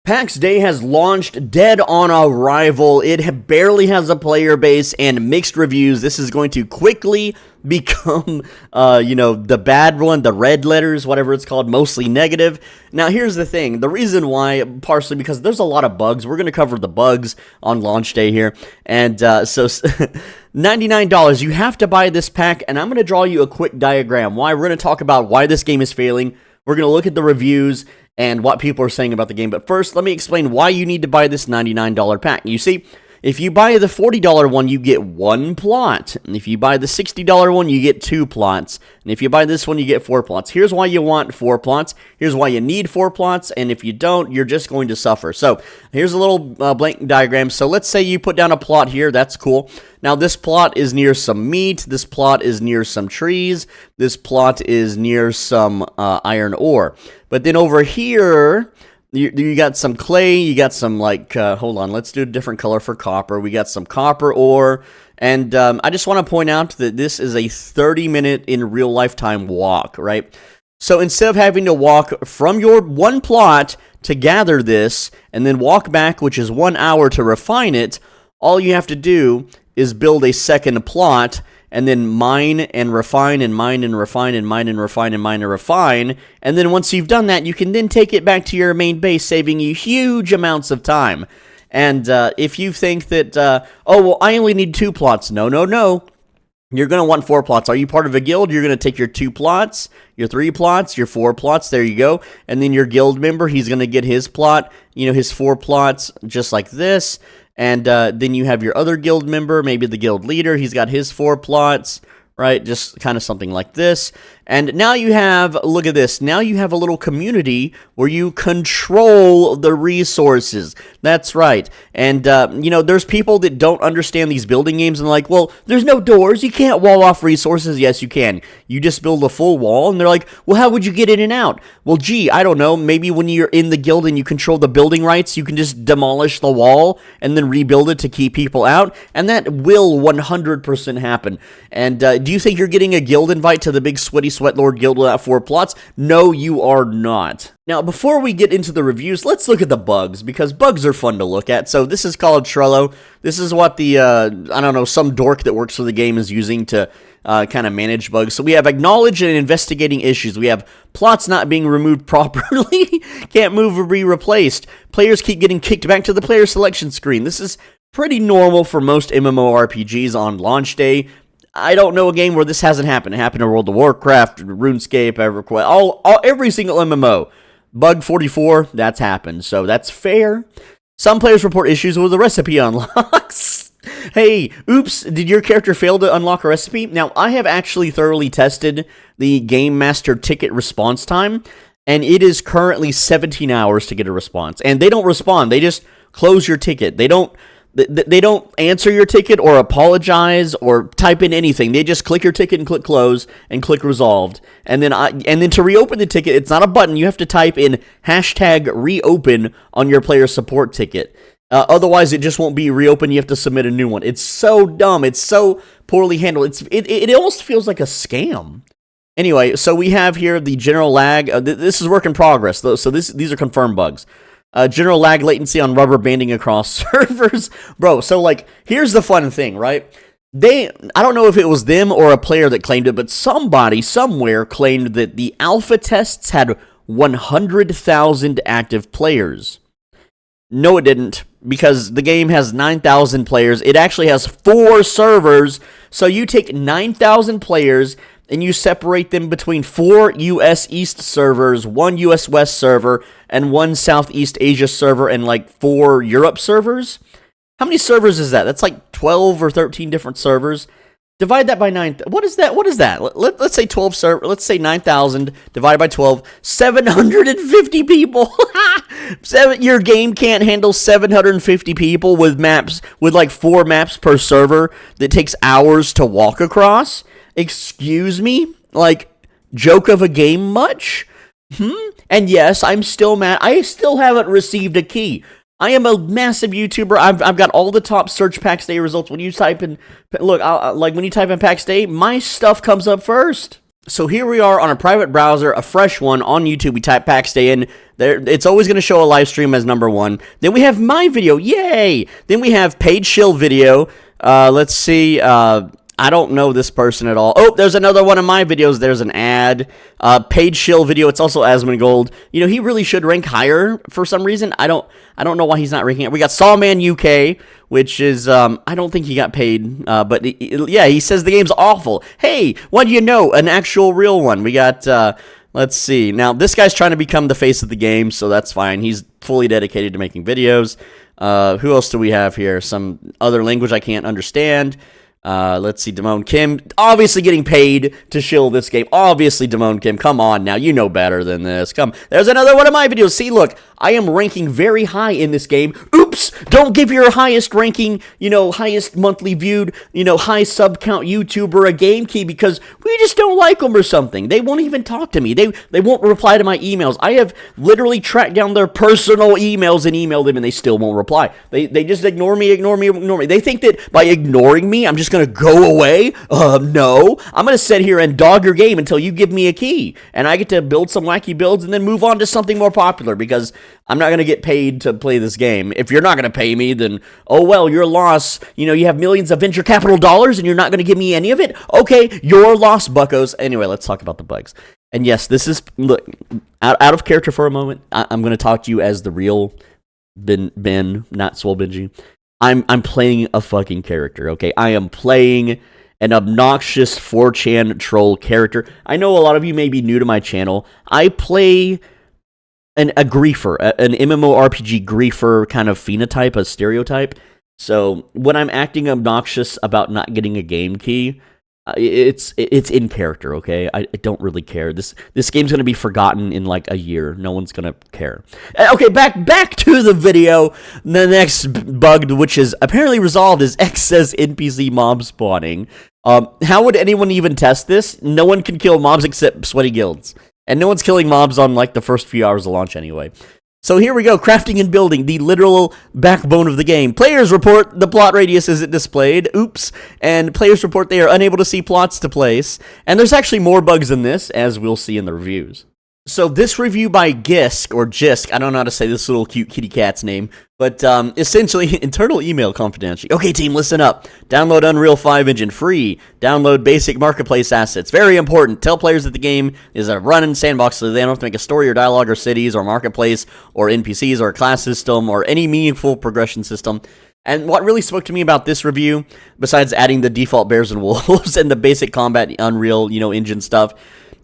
Pax Dei has launched dead on arrival. It barely has a player base and mixed reviews. This is going to quickly become, the bad one, the red letters, whatever it's called, mostly negative. Now, here's the thing. The reason why, partially because there's a lot of bugs. We're going to cover the bugs on launch day here. And so $99, you have to buy this pack, and I'm going to draw you a quick diagram. Why? We're going to talk about why this game is failing. We're going to look at the reviews and what people are saying about the game. But first, let me explain why you need to buy this $99 pack. You see, if you buy the $40 one, you get one plot. And if you buy the $60 one, you get two plots. And if you buy this one, you get four plots. Here's why you want four plots. Here's why you need four plots. And if you don't, you're just going to suffer. So here's a little blank diagram. So let's say you put down a plot here. That's cool. Now, this plot is near some meat. This plot is near some trees. This plot is near some iron ore. But then over here, you got some clay. You got some, hold on. Let's do a different color for copper. We got some copper ore. And I just want to point out that this is a 30-minute in real lifetime walk, right? So instead of having to walk from your one plot to gather this and then walk back, which is 1 hour to refine it, all you have to do is build a second plot and then mine and refine and mine and refine and mine and refine and mine and refine. And then once you've done that, you can then take it back to your main base, saving you huge amounts of time. And if you think that, I only need two plots. No. You're going to want four plots. Are you part of a guild? You're going to take your two plots, your three plots, your four plots. There you go. And then your guild member, he's going to get his plot, his four plots, just like this. And then you have your other guild member, maybe the guild leader. He's got his four plots, right? Just kind of something like this. And now you have, look at this, now you have a little community where you control the resources. That's right. And, there's people that don't understand these building games and like, well, there's no doors. You can't wall off resources. Yes, you can. You just build a full wall. And they're like, well, how would you get in and out? Well, gee, I don't know. Maybe when you're in the guild and you control the building rights, you can just demolish the wall and then rebuild it to keep people out. And that will 100% happen. And do you think you're getting a guild invite to the big sweaty Sweatlord Guild without four plots? No, you are not. Now, before we get into the reviews, let's look at the bugs, because bugs are fun to look at. So this is called Trello. This is what the, some dork that works for the game is using to kind of manage bugs. So we have acknowledge and investigating issues. We have plots not being removed properly, can't move or be replaced. Players keep getting kicked back to the player selection screen. This is pretty normal for most MMORPGs on launch day. I don't know a game where this hasn't happened. It happened in World of Warcraft, RuneScape, EverQuest, every single MMO. Bug 44, that's happened, so that's fair. Some players report issues with the recipe unlocks. Hey, oops, did your character fail to unlock a recipe? Now, I have actually thoroughly tested the Game Master ticket response time, and it is currently 17 hours to get a response. And they don't respond, they just close your ticket. They don't answer your ticket or apologize or type in anything. They just click your ticket and click close and click resolved. And then to reopen the ticket, it's not a button. You have to type in #reopen on your player support ticket. Otherwise, it just won't be reopened. You have to submit a new one. It's so dumb. It's so poorly handled. It almost feels like a scam. Anyway, so we have here the general lag. This is work in progress, though. So these are confirmed bugs. General lag latency on rubber banding across servers. Bro, so here's the fun thing, right? I don't know if it was them or a player that claimed it, but somebody somewhere claimed that the alpha tests had 100,000 active players. No, it didn't, because the game has 9,000 players. It actually has 4 servers, so you take 9,000 players and you separate them between 4 US East servers, 1 US West server, and 1 Southeast Asia server, and 4 Europe servers. How many servers is that? That's 12 or 13 different servers. Divide that by 9. What is that? Let's say 12 servers. Let's say 9,000 divided by 12. 750 people. Your game can't handle 750 people with maps, with 4 maps per server that takes hours to walk across. Excuse me? Joke of a game much? And yes, I'm still mad. I still haven't received a key. I am a massive YouTuber. I've got all the top search Pax Dei results. When you type in, when you type in Pax Dei, my stuff comes up first. So here we are on a private browser, a fresh one on YouTube. We type Pax Dei in. There, it's always going to show a live stream as number one. Then we have my video. Yay! Then we have paid shill video. Let's see. I don't know this person at all. Oh, there's another one of my videos. There's an ad. Paid shill video. It's also Asmongold. You know, he really should rank higher for some reason. I don't know why he's not ranking it. We got Sawman UK, which is, I don't think he got paid. But yeah, he says the game's awful. Hey, what do you know? An actual real one. We got, let's see. Now, this guy's trying to become the face of the game, so that's fine. He's fully dedicated to making videos. Who else do we have here? Some other language I can't understand. Let's see, Damone Kim, obviously getting paid to shill this game. Obviously, Damone Kim, come on now, you know better than this. Come, there's another one of my videos. See, look, I am ranking very high in this game. Oops, don't give your highest ranking, you know, highest monthly viewed, you know, high sub count YouTuber a game key because we just don't like them or something. They won't even talk to me. They won't reply to my emails. I have literally tracked down their personal emails and emailed them and they still won't reply. They just ignore me. They think that by ignoring me, I'm just going to go away? No. I'm going to sit here and dog your game until you give me a key. And I get to build some wacky builds and then move on to something more popular because I'm not going to get paid to play this game. If you're not going to pay me, then, oh well, your loss. You know, you have millions of venture capital dollars and you're not going to give me any of it? Okay, your loss, buckos. Anyway, let's talk about the bugs. And yes, this is, look, out of character for a moment. I'm going to talk to you as the real Ben, not Swole Benji. I'm playing a fucking character, okay? I am playing an obnoxious 4chan troll character. I know a lot of you may be new to my channel. I play a griefer, an MMORPG griefer kind of phenotype, a stereotype. So when I'm acting obnoxious about not getting a game key, it's in character, okay? I don't really care. This game's gonna be forgotten in like a year. No one's gonna care. Okay, back to the video. The next bug, which is apparently resolved, is X says NPC mob spawning. How would anyone even test this? No one can kill mobs except sweaty guilds, and no one's killing mobs on like the first few hours of launch anyway. So here we go, crafting and building, the literal backbone of the game. Players report the plot radius isn't displayed. Oops. And players report they are unable to see plots to place. And there's actually more bugs than this, as we'll see in the reviews. So this review by Gisk, or Jisk, I don't know how to say this little cute kitty cat's name, but essentially, internal email confidentiality. Okay, team, listen up. Download Unreal 5 engine free. Download basic marketplace assets. Very important. Tell players that the game is a run-in sandbox so they don't have to make a story or dialogue or cities or marketplace or NPCs or a class system or any meaningful progression system. And what really spoke to me about this review, besides adding the default bears and wolves and the basic combat Unreal, you know, engine stuff,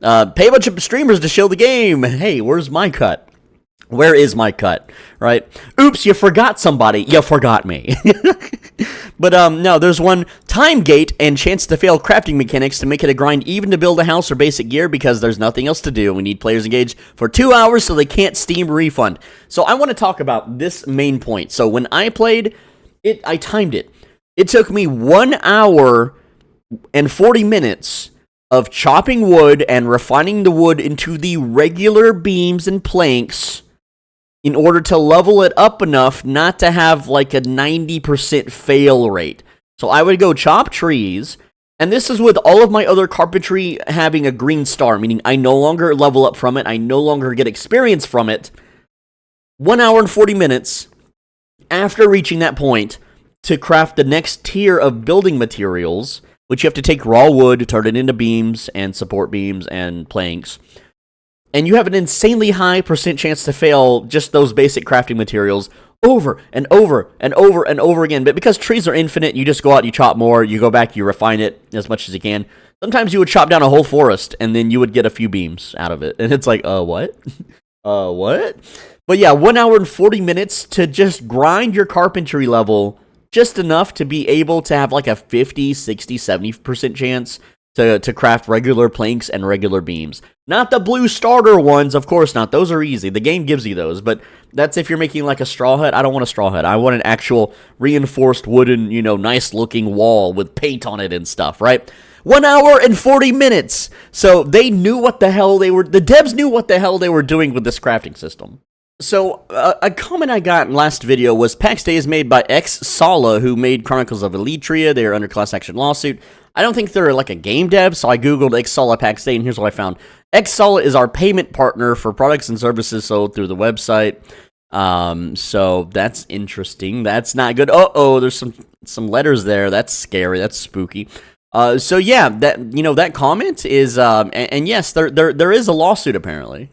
pay a bunch of streamers to show the game. Hey, where's my cut? Where is my cut? Right? Oops, you forgot somebody. You forgot me. But no, there's one time gate and chance to fail crafting mechanics to make it a grind even to build a house or basic gear because there's nothing else to do. We need players engaged for 2 hours so they can't Steam refund. So I want to talk about this main point. So when I played it, I timed it. It took me 1 hour and 40 minutes of chopping wood and refining the wood into the regular beams and planks in order to level it up enough not to have like a 90% fail rate. So I would go chop trees, and this is with all of my other carpentry having a green star, meaning I no longer level up from it, I no longer get experience from it. 1 hour and 40 minutes after reaching that point to craft the next tier of building materials, which you have to take raw wood, turn it into beams and support beams and planks. And you have an insanely high percent chance to fail just those basic crafting materials over and over and over and over again. But because trees are infinite, you just go out, you chop more, you go back, you refine it as much as you can. Sometimes you would chop down a whole forest and then you would get a few beams out of it. And it's like, what? What? But yeah, 1 hour and 40 minutes to just grind your carpentry level just enough to be able to have like a 50, 60, 70% chance to craft regular planks and regular beams. Not the blue starter ones, of course not. Those are easy. The game gives you those, but that's if you're making like a straw hut. I don't want a straw hut. I want an actual reinforced wooden, you know, nice looking wall with paint on it and stuff, right? 1 hour and 40 minutes. So they knew what the hell the devs knew what the hell they were doing with this crafting system. So, a comment I got in last video was Pax Dei is made by X Sala, who made Chronicles of Elytria. They are under class action lawsuit. I don't think they're like a game dev, so I googled Xsolla Pax Dei, and here's what I found. Xsolla is our payment partner for products and services sold through the website. So that's interesting. That's not good. Uh-oh, there's some letters there. That's scary. That's spooky. So yeah, that comment is, and yes, there is a lawsuit apparently.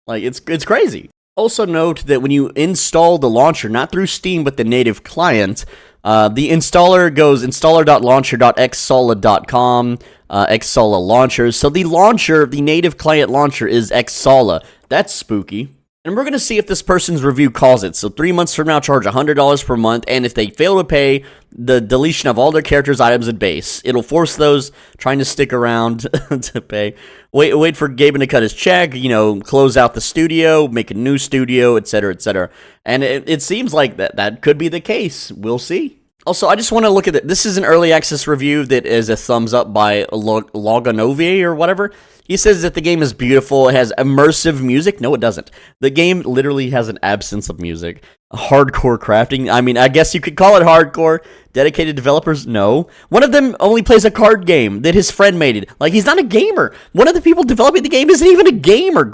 Like, it's crazy. Also note that when you install the launcher, not through Steam, but the native client, the installer goes installer.launcher.xsolla.com, Xsolla launchers. So the launcher, the native client launcher is Xsolla. That's spooky. And we're going to see if this person's review calls it. So 3 months from now, charge $100 per month, and if they fail to pay, the deletion of all their characters, items, and base. It'll force those trying to stick around to pay. Wait for Gaben to cut his check, close out the studio, make a new studio, etc., etc. And it seems like that could be the case. We'll see. Also, I just want to look at it. This is an early access review that is a thumbs up by Loganove or whatever. He says that the game is beautiful. It has immersive music. No, it doesn't. The game literally has an absence of music. Hardcore crafting. I mean, I guess you could call it hardcore. Dedicated developers? No. One of them only plays a card game that his friend made it. Like, he's not a gamer. One of the people developing the game isn't even a gamer.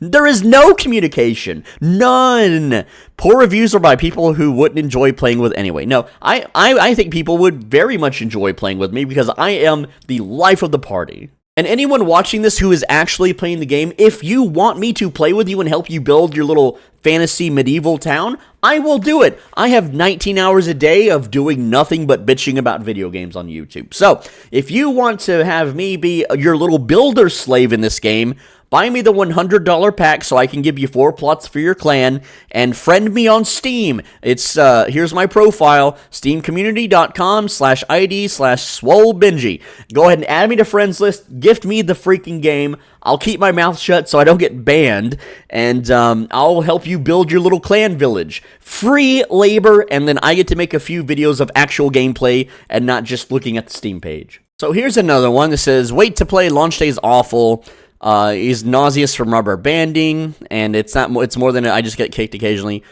There is no communication. None. Poor reviews are by people who wouldn't enjoy playing with anyway. No, I think people would very much enjoy playing with me because I am the life of the party. And anyone watching this who is actually playing the game, if you want me to play with you and help you build your little fantasy medieval town, I will do it. I have 19 hours a day of doing nothing but bitching about video games on YouTube. So, if you want to have me be your little builder slave in this game, buy me the $100 pack so I can give you 4 plots for your clan, and friend me on Steam. It's, here's my profile, steamcommunity.com/ID/swolebenji. Go ahead and add me to friends list, gift me the freaking game. I'll keep my mouth shut so I don't get banned, and I'll help you build your little clan village. Free labor, and then I get to make a few videos of actual gameplay and not just looking at the Steam page. So here's another one that says, wait to play, launch day is awful. He's nauseous from rubber banding, and it's more than I just get kicked occasionally.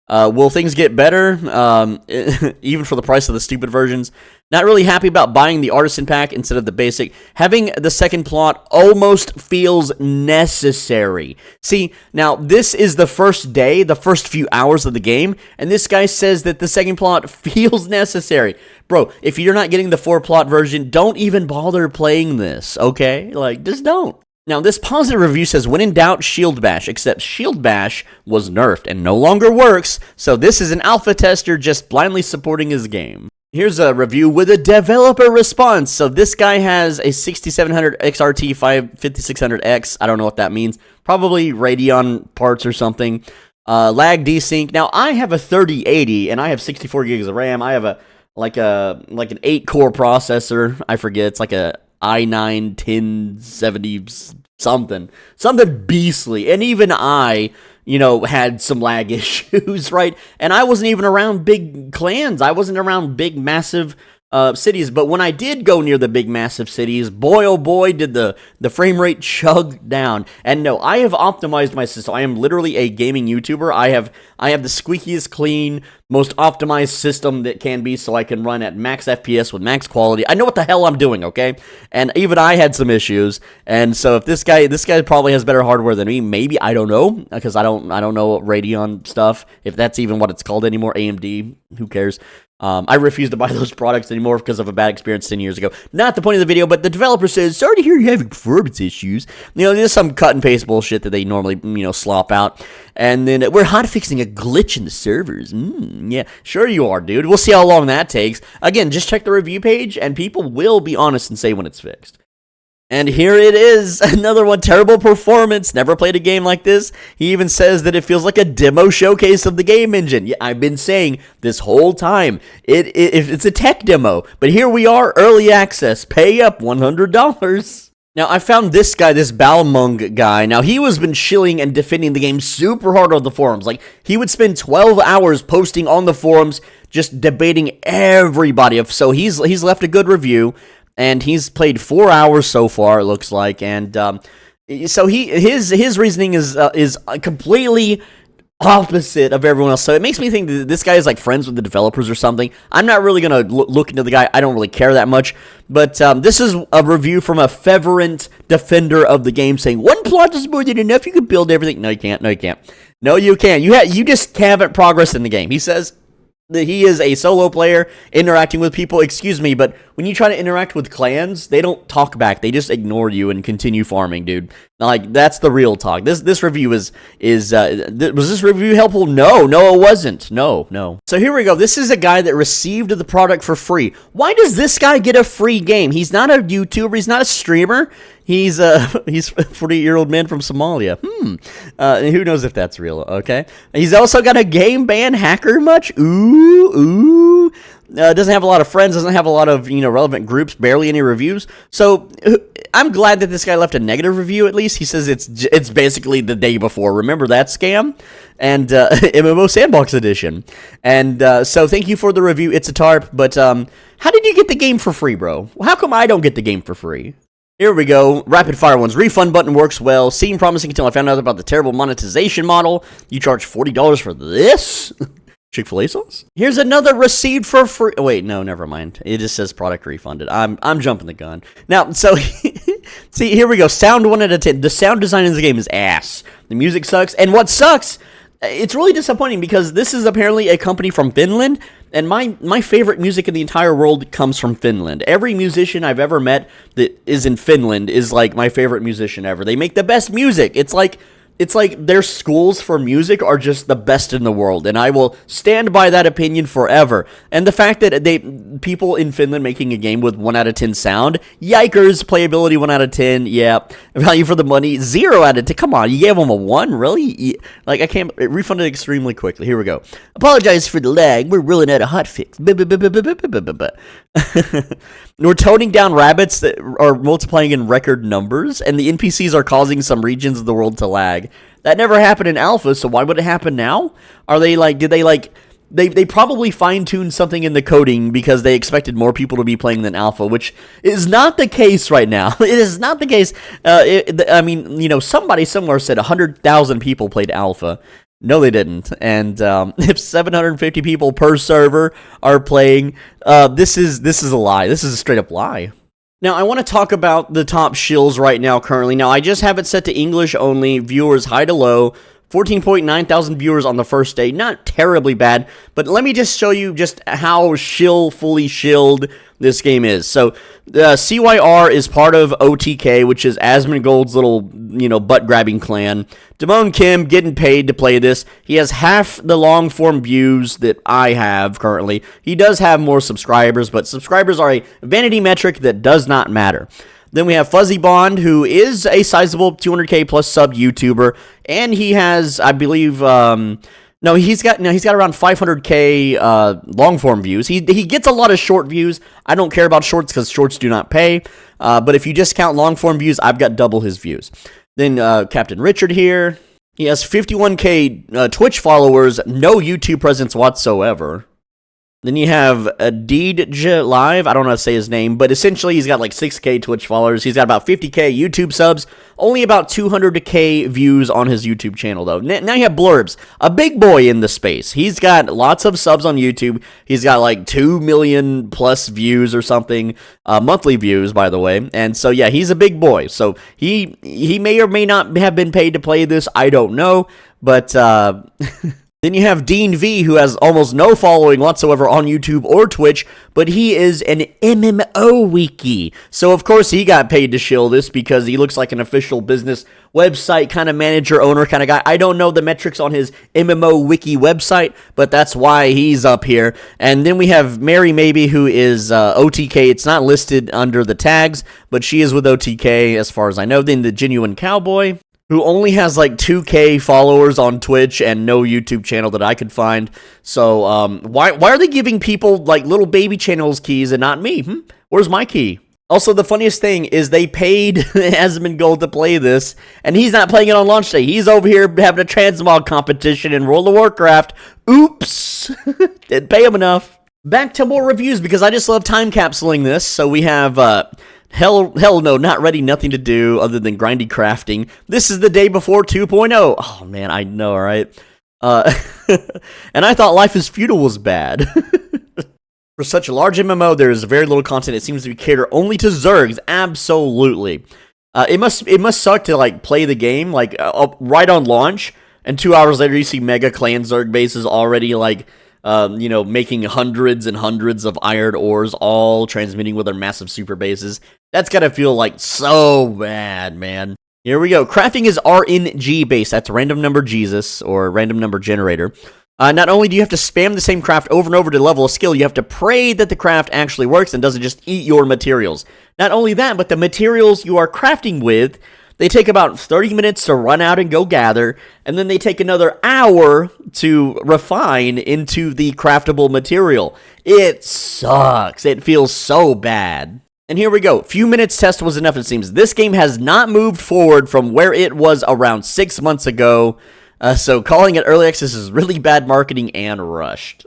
Will things get better? Even for the price of the stupid versions. Not really happy about buying the artisan pack instead of the basic. Having the second plot almost feels necessary. See, now this is the first day, the first few hours of the game, and this guy says that the second plot feels necessary. Bro, if you're not getting the 4-plot version, don't even bother playing this, okay? Like, just don't. Now, this positive review says, when in doubt, Shield Bash, except Shield Bash was nerfed and no longer works, so this is an alpha tester just blindly supporting his game. Here's a review with a developer response. So this guy has a 6700 XRT 5600X. I don't know what that means. Probably Radeon parts or something. Lag desync. Now, I have a 3080, and I have 64 gigs of RAM. I have an 8-core processor. I forget. It's like a i9 1070 something beastly, and even I had some lag issues, right? And I wasn't even around big clans. I wasn't around big massive cities, but when I did go near the big massive cities, boy oh boy did the frame rate chug down. And no, I have optimized my system. I am literally a gaming YouTuber. I have the squeakiest clean, most optimized system that can be, so I can run at max FPS with max quality. I know what the hell I'm doing, okay? And even I had some issues. And so if this guy probably has better hardware than me, maybe, I don't know, because I don't know Radeon stuff, if that's even what it's called anymore. AMD, who cares? I refuse to buy those products anymore because of a bad experience 10 years ago. Not the point of the video, but the developer says, sorry to hear you're having performance issues. There's some cut and paste bullshit that they normally, slop out. And then we're hotfixing a glitch in the servers. Yeah, sure you are, dude. We'll see how long that takes. Again, just check the review page, and people will be honest and say when it's fixed. And here it is, another one, terrible performance, never played a game like this. He even says that it feels like a demo showcase of the game engine. Yeah, I've been saying this whole time, it's a tech demo, but here we are, early access, pay up $100. Now, I found this guy, this Balmung guy. Now, he has been shilling and defending the game super hard on the forums. Like, he would spend 12 hours posting on the forums, just debating everybody. So he's left a good review. And he's played 4 hours so far, it looks like, and so his reasoning is completely opposite of everyone else. So it makes me think that this guy is like friends with the developers or something. I'm not really going to look into the guy. I don't really care that much. But this is a review from a fervent defender of the game saying, one plot is more than enough. You can build everything. No, you can't. No, you can't. No, you can't. You just haven't progressed in the game. He says that he is a solo player interacting with people. Excuse me, but when you try to interact with clans, they don't talk back. They just ignore you and continue farming, dude. Like, that's the real talk. This review was this review helpful? No, it wasn't. No. So here we go. This is a guy that received the product for free. Why does this guy get a free game? He's not a YouTuber. He's not a streamer. He's a 48-year-old man from Somalia. Who knows if that's real, okay? He's also got a game ban hacker much? Ooh. Doesn't have a lot of friends, doesn't have a lot of, relevant groups, barely any reviews. So I'm glad that this guy left a negative review at least. He says it's basically the day before. Remember that scam? And MMO Sandbox Edition. And so thank you for the review. It's a tarp, but how did you get the game for free, bro? How come I don't get the game for free? Here we go. Rapid fire ones. Refund button works well. Seemed promising until I found out about the terrible monetization model. You charge $40 for this? Chick-fil-A sauce? Here's another receipt for free. Oh, wait, no, never mind. It just says product refunded. I'm jumping the gun. Now, so, see, here we go. Sound 1 out of 10. The sound design in the game is ass. The music sucks. And what sucks, it's really disappointing because this is apparently a company from Finland, and my favorite music in the entire world comes from Finland. Every musician I've ever met that is in Finland is like my favorite musician ever. They make the best music. It's like their schools for music are just the best in the world, and I will stand by that opinion forever. And the fact that people in Finland making a game with 1 out of 10 sound, yikers, playability 1 out of 10, yeah, value for the money 0 out of 10. Come on, you gave them a 1, really? Like, I can't refund it extremely quickly. Here we go. Apologize for the lag. We're rolling out a hotfix. We're toning down rabbits that are multiplying in record numbers, and the NPCs are causing some regions of the world to lag. That never happened in alpha, so why would it happen now? Are they like, they probably fine-tuned something in the coding because they expected more people to be playing than alpha, which is not the case right now. It is not the case. Somebody somewhere said 100,000 people played alpha. No, they didn't. And if 750 people per server are playing, this is a lie. This is a straight-up lie. Now, I want to talk about the top shills right now currently. Now, I just have it set to English only, viewers high to low, 14.9 thousand viewers on the first day. Not terribly bad, but let me just show you just how fully shilled this game is. So, CYR is part of OTK, which is Asmongold's little, butt-grabbing clan. Damone Kim getting paid to play this. He has half the long-form views that I have currently. He does have more subscribers, but subscribers are a vanity metric that does not matter. Then we have Fuzzy Bond, who is a sizable 200k plus sub YouTuber, and he has, I believe, he's got around 500k long form views. He gets a lot of short views. I don't care about shorts because shorts do not pay. But if you just count long form views, I've got double his views. Then Captain Richard here, he has 51k Twitch followers, no YouTube presence whatsoever. Then you have Deedj Live. I don't know how to say his name, but essentially he's got like 6k Twitch followers. He's got about 50k YouTube subs, only about 200k views on his YouTube channel, though. Now you have Blurbs, a big boy in the space. He's got lots of subs on YouTube. He's got like 2 million plus views or something, monthly views, by the way. And so, yeah, he's a big boy. So he may or may not have been paid to play this. I don't know, but... Then you have Dean V, who has almost no following whatsoever on YouTube or Twitch, but he is an MMO wiki. So, of course, he got paid to shill this because he looks like an official business website kind of manager, owner kind of guy. I don't know the metrics on his MMO wiki website, but that's why he's up here. And then we have Mary Maybe, who is OTK. It's not listed under the tags, but she is with OTK as far as I know. Then the Genuine Cowboy, who only has like 2k followers on Twitch and no YouTube channel that I could find. So, why are they giving people like little baby channels keys and not me? Where's my key? Also, the funniest thing is they paid Asmongold to play this, and he's not playing it on launch day. He's over here having a transmog competition in World of Warcraft. Oops! Didn't pay him enough. Back to more reviews because I just love time capsuling this. So we have, Hell no, not ready, nothing to do other than grindy crafting. This is the day before 2.0. Oh, man, I know, right? And I thought Life is Feudal was bad. For such a large MMO, there is very little content. It seems to be catered only to Zergs. Absolutely. It must suck to like play the game like right on launch, and 2 hours later you see Mega Clan Zerg bases already like making hundreds and hundreds of iron ores, all transmitting with their massive super bases. That's gotta feel like so bad, man. Here we go. Crafting is RNG based. That's random number Jesus or random number generator. Not only do you have to spam the same craft over and over to level a skill, you have to pray that the craft actually works and doesn't just eat your materials. Not only that, but the materials you are crafting with, they take about 30 minutes to run out and go gather, and then they take another hour to refine into the craftable material. It sucks. It feels so bad. And here we go. Few minutes test was enough, it seems. This game has not moved forward from where it was around 6 months ago. So calling it early access is really bad marketing and rushed.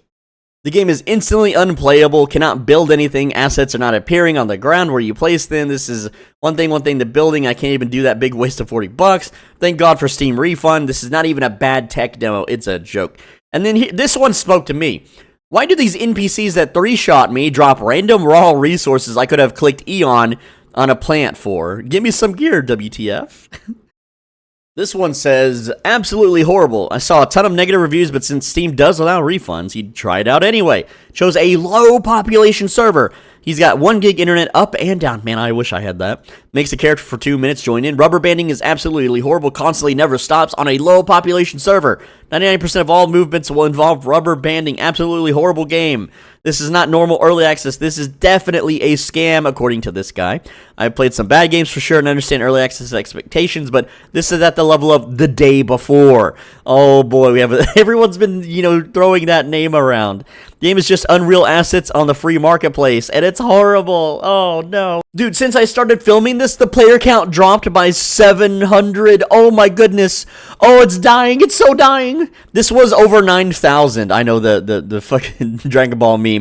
The game is instantly unplayable, cannot build anything, assets are not appearing on the ground where you place them. This is one thing, the building, I can't even do that big waste of $40. Thank God for Steam refund. This is not even a bad tech demo, it's a joke. And then this one spoke to me. Why do these NPCs that 3-shot me drop random raw resources I could have clicked E on a plant for? Give me some gear, WTF. This one says, absolutely horrible. I saw a ton of negative reviews, but since Steam does allow refunds, he'd try it out anyway. Chose a low population server. He's got 1 gig internet up and down. Man, I wish I had that. Makes the character for 2 minutes join in. Rubber banding is absolutely horrible. Constantly never stops on a low population server. 99% of all movements will involve rubber banding. Absolutely horrible game. This is not normal early access. This is definitely a scam, according to this guy. I've played some bad games for sure and understand early access expectations, but this is at the level of the day before. Oh boy, everyone's been, throwing that name around. The game is just Unreal assets on the free marketplace, and it's horrible. Oh no. Dude, since I started filming this, the player count dropped by 700. Oh my goodness. Oh, it's dying. It's so dying. This was over 9,000. I know the fucking Dragon Ball meme.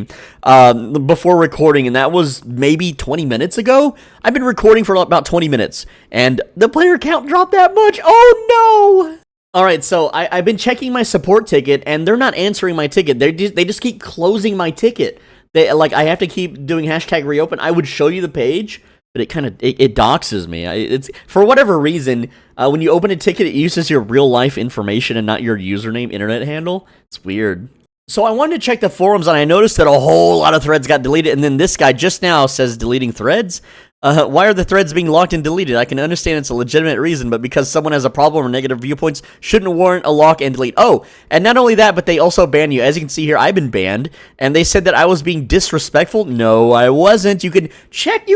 Before recording, and that was maybe 20 minutes ago. I've been recording for about 20 minutes, and the player count dropped that much. Oh no. Alright, so I've been checking my support ticket, and they're not answering my ticket. They just keep closing my ticket. I have to keep doing hashtag reopen. I would show you the page, but it doxes me. It's for whatever reason, when you open a ticket, it uses your real life information and not your username internet handle. It's weird. So I wanted to check the forums, and I noticed that a whole lot of threads got deleted, and then this guy just now says deleting threads. Why are the threads being locked and deleted? I can understand it's a legitimate reason, but because someone has a problem or negative viewpoints shouldn't warrant a lock and delete. Oh, and not only that, but they also ban you. As you can see here, I've been banned, and they said that I was being disrespectful. No, I wasn't. You can check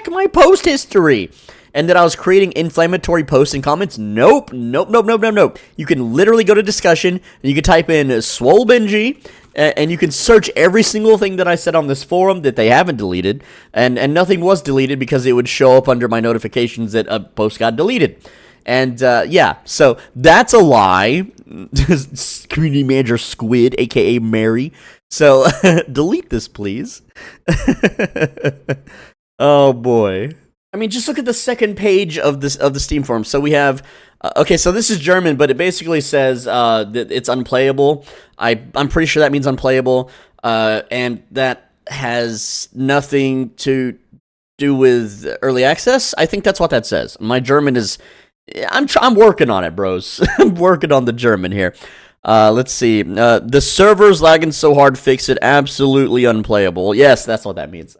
my post history. And that I was creating inflammatory posts and comments. Nope. You can literally go to discussion, and you can type in Swole Benji, and you can search every single thing that I said on this forum that they haven't deleted, and nothing was deleted because it would show up under my notifications that a post got deleted. And yeah, so that's a lie. Community manager Squid, aka Mary. So delete this, please. Oh boy. I mean, just look at the second page of the Steam forum. So we have, okay, so this is German, but it basically says that it's unplayable. I'm pretty sure that means unplayable, and that has nothing to do with early access. I think that's what that says. My German is, I'm working on it, bros. I'm working on the German here. Let's see. The server's lagging so hard, fix it. Absolutely unplayable. Yes, that's what that means.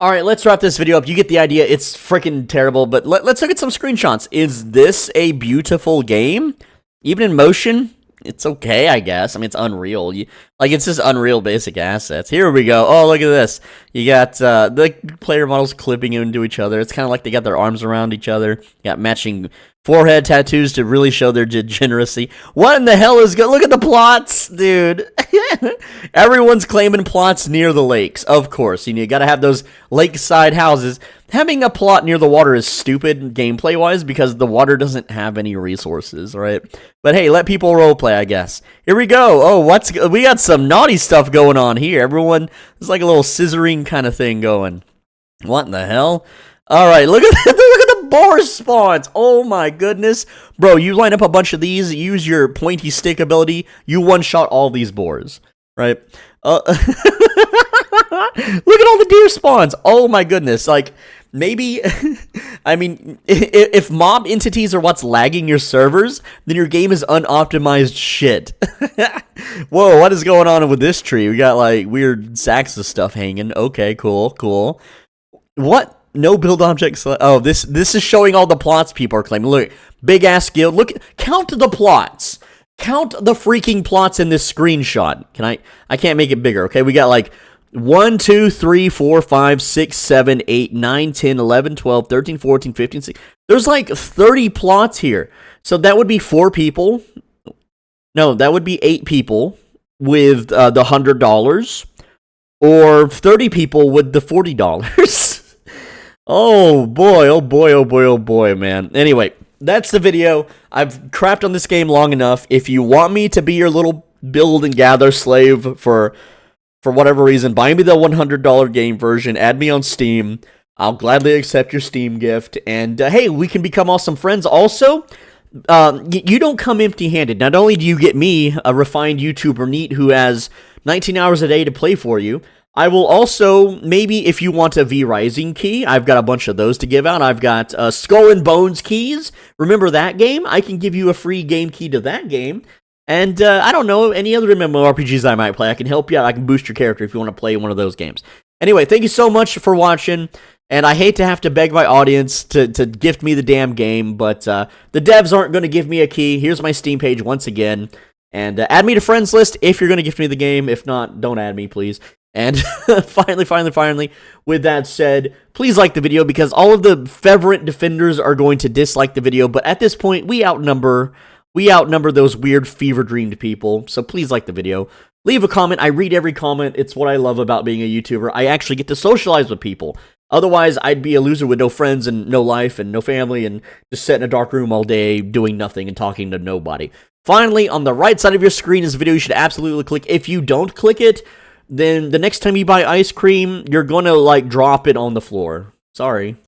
Alright, let's wrap this video up. You get the idea. It's freaking terrible, but let's look at some screenshots. Is this a beautiful game? Even in motion, it's okay, I guess. I mean, it's Unreal. It's just Unreal basic assets. Here we go. Oh, look at this. You got the player models clipping into each other. It's kind of like they got their arms around each other. You got matching forehead tattoos to really show their degeneracy. What in the hell is good? Look at the plots, dude. Everyone's claiming plots near the lakes, of course. You gotta have those lakeside houses. Having a plot near the water is stupid gameplay-wise because the water doesn't have any resources, right? But hey, let people roleplay, I guess. Here we go. Oh, we got some naughty stuff going on here. Everyone, it's like a little scissoring kind of thing going. What in the hell? All right, look at the boar spawns. Oh my goodness. Bro, you line up a bunch of these, use your pointy stick ability, you one-shot all these boars, right? Look at all the deer spawns. Oh my goodness. Like, maybe, I mean, if mob entities are what's lagging your servers, then your game is unoptimized shit. Whoa, what is going on with this tree? We got, like, weird sacks of stuff hanging. Okay, cool. What? No build objects. Oh, this is showing all the plots people are claiming. Look, big-ass guild. Look, count the plots. Count the freaking plots in this screenshot. I can't make it bigger, okay? We got, like, 1, 2, 3, 4, 5, 6, 7, 8, 9, 10, 11, 12, 13, 14, 15, 16. There's like 30 plots here. So that would be 4 people. No, that would be 8 people with the $100. Or 30 people with the $40. Oh boy, man. Anyway, that's the video. I've crapped on this game long enough. If you want me to be your little build and gather slave for whatever reason, buy me the $100 game version, add me on Steam. I'll gladly accept your Steam gift. And hey, we can become awesome friends. Also, you don't come empty-handed. Not only do you get me, a refined YouTuber neat who has 19 hours a day to play for you, I will also, maybe if you want a V-Rising key, I've got a bunch of those to give out. I've got Skull and Bones keys. Remember that game? I can give you a free game key to that game. And, I don't know, any other MMORPGs I might play. I can help you out. I can boost your character if you want to play one of those games. Anyway, thank you so much for watching. And I hate to have to beg my audience to gift me the damn game, but the devs aren't going to give me a key. Here's my Steam page once again. And add me to friends list if you're going to gift me the game. If not, don't add me, please. And finally, with that said, please like the video because all of the Feverent defenders are going to dislike the video. But at this point, we outnumber those weird fever-dreamed people, so please like the video. Leave a comment. I read every comment. It's what I love about being a YouTuber. I actually get to socialize with people. Otherwise, I'd be a loser with no friends and no life and no family and just sit in a dark room all day doing nothing and talking to nobody. Finally, on the right side of your screen is a video you should absolutely click. If you don't click it, then the next time you buy ice cream, you're gonna, like, drop it on the floor. Sorry.